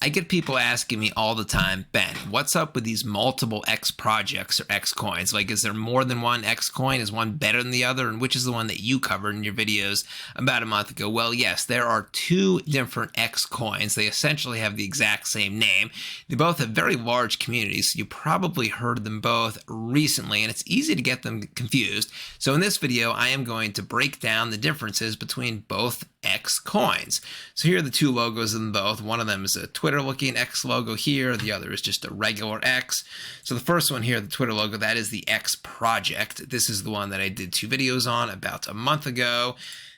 I get people asking me all the time, Ben, what's up with these multiple X projects or X coins? Like, is there more than one X coin? Is one better than the other? And which is the one that you covered in your videos about a month ago? Well, yes, there are two different X coins. They essentially have the exact same name. They both have very large communities. So you probably heard of them both recently, and it's easy to get them confused. So in this video, I am going to break down the differences between both X coins. So here are the two logos of them both. One of them is a Twitter looking X logo here. The other is just a regular X. So the first one here, the Twitter logo, that is the X project. This is the one that I did two videos on about a month ago.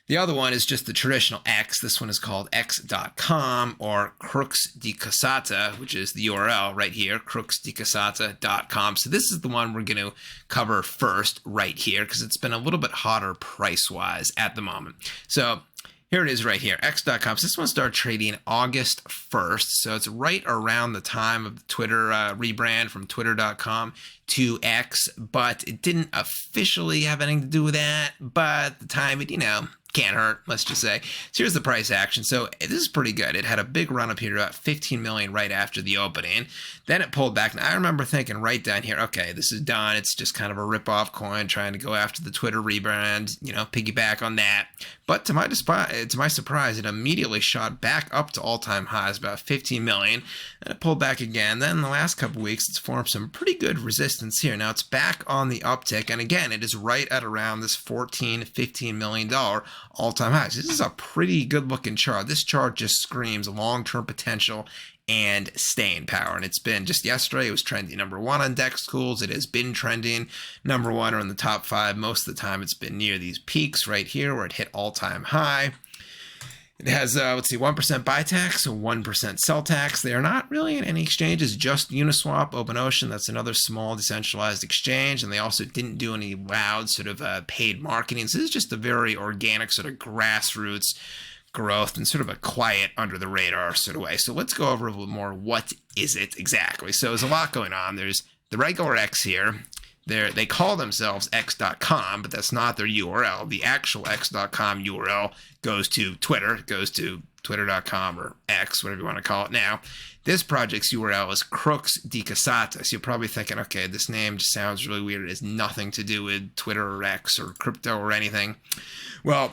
The other one is just the traditional X. This one is called x.com or Crux Decussata, which is the URL right here, cruxdecussata.com. So this is the one we're going to cover first right here because it's been a little bit hotter price-wise at the moment. So here it is right here, x.com. So this one started trading August 1st. So it's right around the time of the Twitter rebrand from twitter.com to X, but it didn't officially have anything to do with that. But at the time, it, can't hurt, let's just say. So here's the price action. So this is pretty good. It had a big run up here, about 15 million right after the opening. Then it pulled back. And I remember thinking right down here, okay, this is done. It's just kind of a rip-off coin trying to go after the Twitter rebrand, piggyback on that. But to my surprise, it immediately shot back up to all-time highs, about 15 million. And it pulled back again. Then in the last couple weeks, it's formed some pretty good resistance here. Now it's back on the uptick. And again, it is right at around this $14-15 million all-time highs. This is a pretty good-looking chart. This chart just screams long-term potential and staying power. And it's been, just yesterday, it was trending #1 on DEX tools. It has been trending #1 or in the top 5. Most of the time, it's been near these peaks right here where it hit all-time high. It has, 1% buy tax, 1% sell tax. They are not really in any exchanges, just Uniswap, OpenOcean. That's another small decentralized exchange. And they also didn't do any loud sort of paid marketing. So this is just a very organic sort of grassroots growth and sort of a quiet under the radar sort of way. So let's go over a little more. What is it exactly? So there's a lot going on. There's the regular X here. They call themselves x.com, but that's not their URL. The actual x.com URL goes to Twitter. It goes to twitter.com or X, whatever you want to call it now. This project's URL is Crux Decussata. So you're probably thinking, okay, this name just sounds really weird. It has nothing to do with Twitter or X or crypto or anything. Well,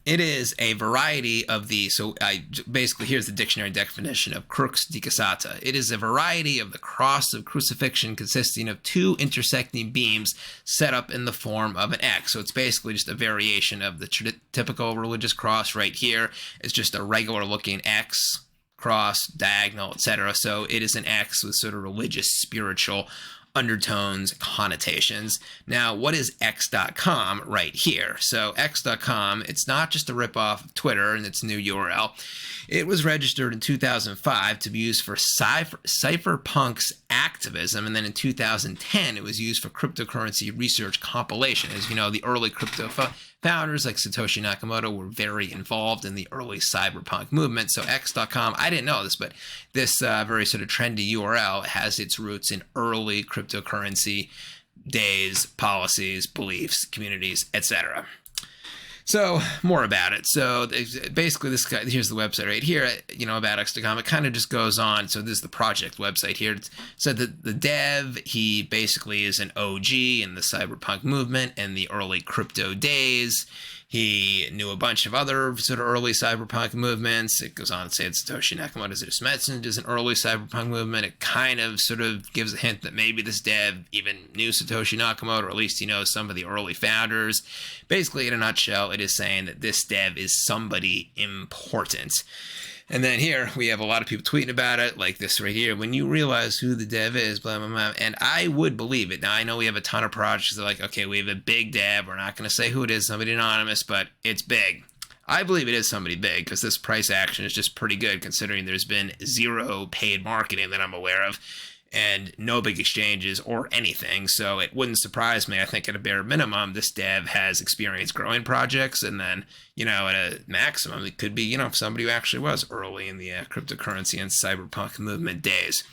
it is a variety of basically, here's the dictionary definition of Crux Decussata. It is a variety of the cross of crucifixion consisting of two intersecting beams set up in the form of an X. So it's basically just a variation of the typical religious cross right here. It's just a regular looking X, cross, diagonal, etc. So it is an X with sort of religious, spiritual undertones, connotations. Now, what is x.com right here? So x.com, it's not just a ripoff of Twitter and its new URL. It was registered in 2005 to be used for cypherpunks activism, and then in 2010 it was used for cryptocurrency research compilation. As you know, the early crypto founders like Satoshi Nakamoto were very involved in the early cyberpunk movement. So x.com, I didn't know this, but this very sort of trendy URL has its roots in early cryptocurrency days, policies, beliefs, communities, etc. So more about it. So basically this guy, here's the website right here, about x.com. It kind of just goes on. So this is the project website here. So the dev, he basically is an OG in the cyberpunk movement and the early crypto days. He knew a bunch of other sort of early cyberpunk movements. It goes on to say that Satoshi Nakamoto's just mentioned is an early cyberpunk movement. It kind of sort of gives a hint that maybe this dev even knew Satoshi Nakamoto, or at least he knows some of the early founders. Basically, in a nutshell, it is saying that this dev is somebody important. And then here we have a lot of people tweeting about it, like this right here. When you realize who the dev is, blah, blah, blah. And I would believe it. Now, I know we have a ton of projects that are like, okay, we have a big dev. We're not going to say who it is, somebody anonymous, but it's big. I believe it is somebody big because this price action is just pretty good considering there's been zero paid marketing that I'm aware of and no big exchanges or anything. So it wouldn't surprise me. I think at a bare minimum, this dev has experience growing projects. And then, at a maximum, it could be, somebody who actually was early in the cryptocurrency and cyberpunk movement days.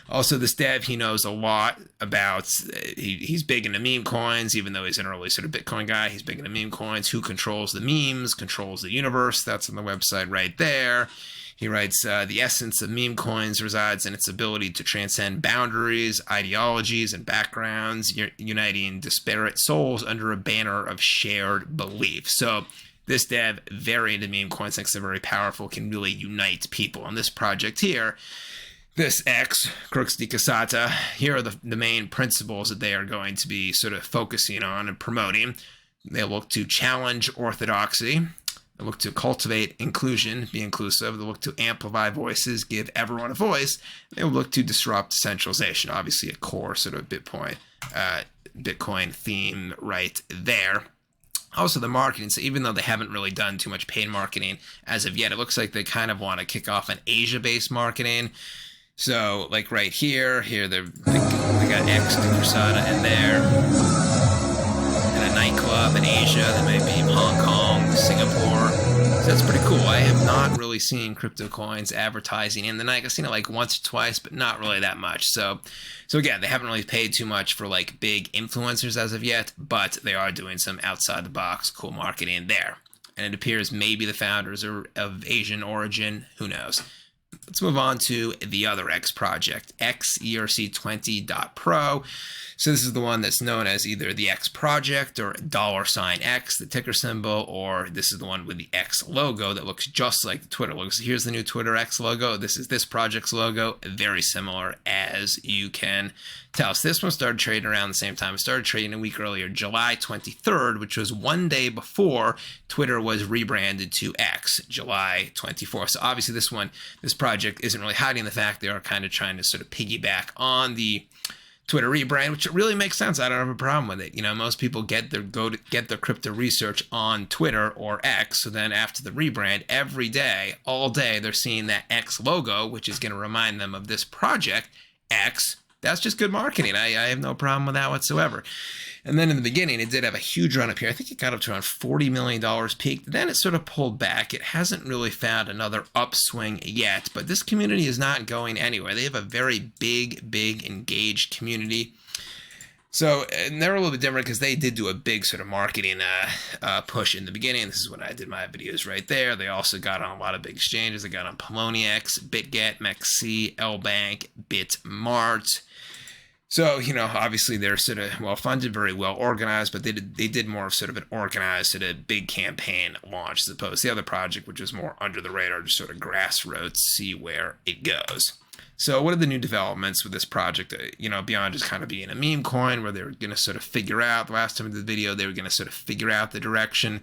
Also, this dev, he knows a lot about, he's big into meme coins, even though he's an early sort of Bitcoin guy. He's big into meme coins. Who controls the memes, controls the universe. That's on the website right there. He writes, the essence of meme coins resides in its ability to transcend boundaries, ideologies, and backgrounds, uniting disparate souls under a banner of shared belief. So this dev, very into meme coins, thinks they're very powerful, can really unite people. On this project here, this X, Crux Decussata, here are the main principles that they are going to be sort of focusing on and promoting. They look to challenge orthodoxy. They look to cultivate inclusion, be inclusive. They look to amplify voices, give everyone a voice. They look to disrupt centralization. Obviously, a core sort of Bitcoin theme right there. Also, the marketing. So even though they haven't really done too much paid marketing as of yet, it looks like they kind of want to kick off an Asia-based marketing. So, like right here, they got X Decussata in there. And a nightclub in Asia. That might be Hong Kong, Singapore. So that's pretty cool. I have not really seen crypto coins advertising in the night. I've seen it like once or twice, but not really that much. So again, they haven't really paid too much for like big influencers as of yet, but they are doing some outside the box cool marketing there. And it appears maybe the founders are of Asian origin. Who knows? Let's move on to the other X project, xerc20.pro. So this is the one that's known as either the X project or $X, the ticker symbol, or this is the one with the X logo that looks just like the Twitter logo. So here's the new Twitter X logo. This is this project's logo, very similar as you can tell. So this one started trading around the same time. It started trading a week earlier, July 23rd, which was one day before Twitter was rebranded to X, July 24th. So obviously this project isn't really hiding the fact they are kind of trying to sort of piggyback on the Twitter rebrand, which really makes sense. I don't have a problem with it. You know, most people get their crypto research on Twitter or X. So then after the rebrand, every day, all day, they're seeing that X logo, which is going to remind them of this project, X. That's just good marketing. I have no problem with that whatsoever. And then in the beginning, it did have a huge run up here. I think it got up to around $40 million peak. Then it sort of pulled back. It hasn't really found another upswing yet, but this community is not going anywhere. They have a very big engaged community. So, and they're a little bit different because they did do a big sort of marketing push in the beginning. This is when I did my videos right there. They also got on a lot of big exchanges. They got on Poloniex, BitGet, MEXC, LBank, Bitmart. So, you know, obviously they're sort of well-funded, very well-organized, but they did more of sort of an organized sort of big campaign launch as opposed to the other project, which was more under the radar, just sort of grassroots, see where it goes. So what are the new developments with this project, you know, beyond just kind of being a meme coin where they were going to sort of figure out, the last time in the video, they were going to sort of figure out the direction,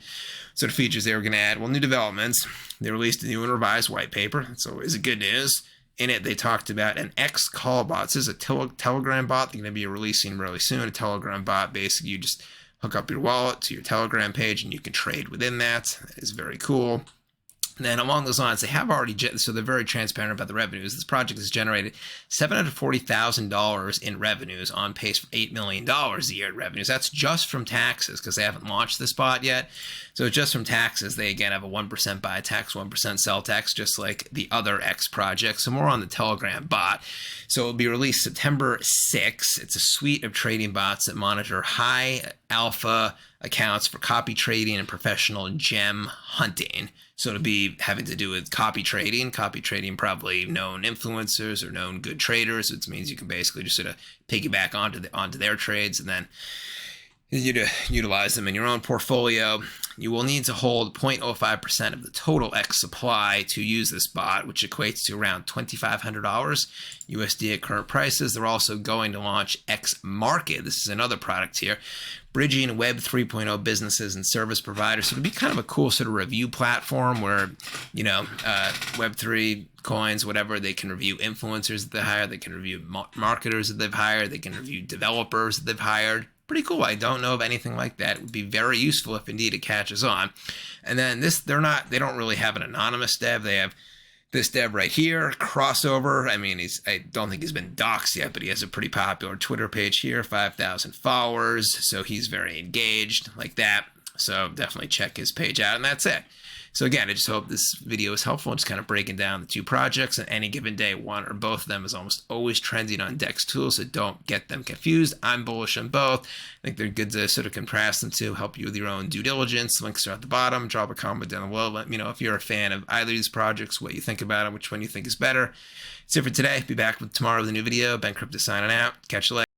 sort of features they were going to add. Well, new developments, they released a new and revised white paper. That's always a good news. In it, they talked about an X call bot. This is a Telegram bot they're going to be releasing really soon. A Telegram bot, basically you just hook up your wallet to your Telegram page and you can trade within that. It's very cool. And then along those lines, they have already, so they're very transparent about the revenues. This project has generated $740,000 in revenues, on pace for $8 million a year in revenues. That's just from taxes because they haven't launched this bot yet. So just from taxes, they again have a 1% buy tax, 1% sell tax, just like the other X project. So more on the Telegram bot. So it will be released September 6th. It's a suite of trading bots that monitor high alpha accounts for copy trading and professional gem hunting. So it'll be having to do with copy trading. Copy trading, probably known influencers or known good traders, which means you can basically just sort of piggyback onto their trades and then you to utilize them in your own portfolio. You will need to hold 0.05% of the total X supply to use this bot, which equates to around $2,500 USD at current prices. They're also going to launch X Market. This is another product here, bridging Web 3.0 businesses and service providers. So it'll be kind of a cool sort of review platform where, you know, Web 3 coins, whatever, they can review influencers that they hire, they can review marketers that they've hired, they can review developers that they've hired. Pretty cool. I don't know of anything like that. It would be very useful if indeed it catches on. And then they don't really have an anonymous dev. They have this dev right here, Crossover. I mean, I don't think he's been doxxed yet, but he has a pretty popular Twitter page here, 5,000 followers. So he's very engaged like that. So definitely check his page out, and that's it. So again, I just hope this video is helpful, just kind of breaking down the two projects. On any given day, one or both of them is almost always trending on Dex tools, so don't get them confused. I'm bullish on both. I think they're good to sort of contrast them to, help you with your own due diligence. Links are at the bottom. Drop a comment down below. Let me know if you're a fan of either of these projects, what you think about it, which one you think is better. That's it for today. Be back tomorrow with a new video. Ben Crypto signing out. Catch you later.